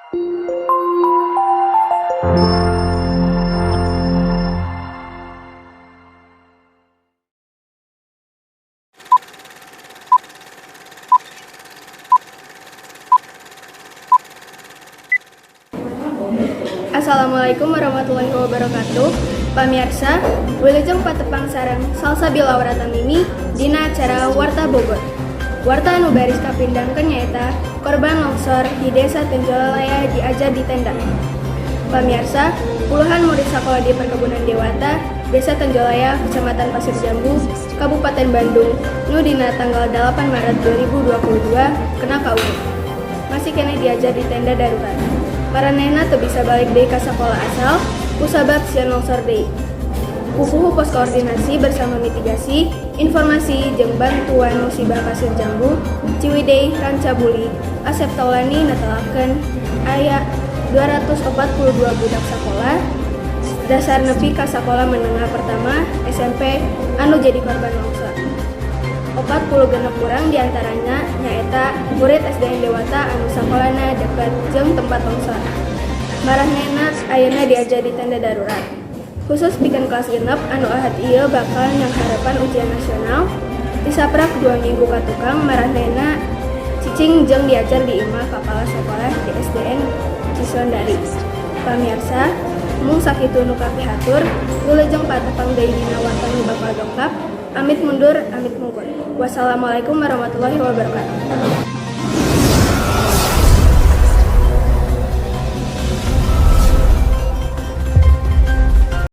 Assalamualaikum warahmatullahi wabarakatuh. Pamirsa, wilujeng patepang sareng salsabila warata mimi dina acara Warta Bogor. Warta anu baris kapindangkeun nyaeta korban longsor di Desa Tenjolalaya diajar di tenda. Pamirsa, puluhan murid sakola di Perkebunan Dewata, Desa Tenjolaya, Kecamatan Pasir Jambu, Kabupaten Bandung, nu dina tanggal 8 Maret 2022 kena KUA. Masih kena diajar di tenda darurat. Maranehna teu bisa balik deui ka sakola asal kusabab sieun longsor deui. Pupuhu Pos Koordinasi bersama Mitigasi, Informasi jeung Bantuan Musibah Pasir Jambu, Ciwidey, Rancabuli, Asep Taulani netelakeun aya 242 budak sakola dasar nepi ka sakola menengah pertama SMP anu jadi korban longsor. 46 urang diantaranya nyaeta murid SDN Dewata anu sakolana deket jeung tempat longsor. Maranehna ayeuna diajar di tenda darurat. Khusus pikeun kelas genep anu ahad ieu bakal nyangharepan ujian nasional, disaprak 2 minggu ka tukang maranehna cicing jeung diajar di imah kepala sekolah di SDN Cisondari. Pamirsa, mung sakitu nu kapihatur, wilujeng patepang deui dina warta nu bakal dongkap. Amit mundur, amit mungkur. Wassalamualaikum warahmatullahi wabarakatuh.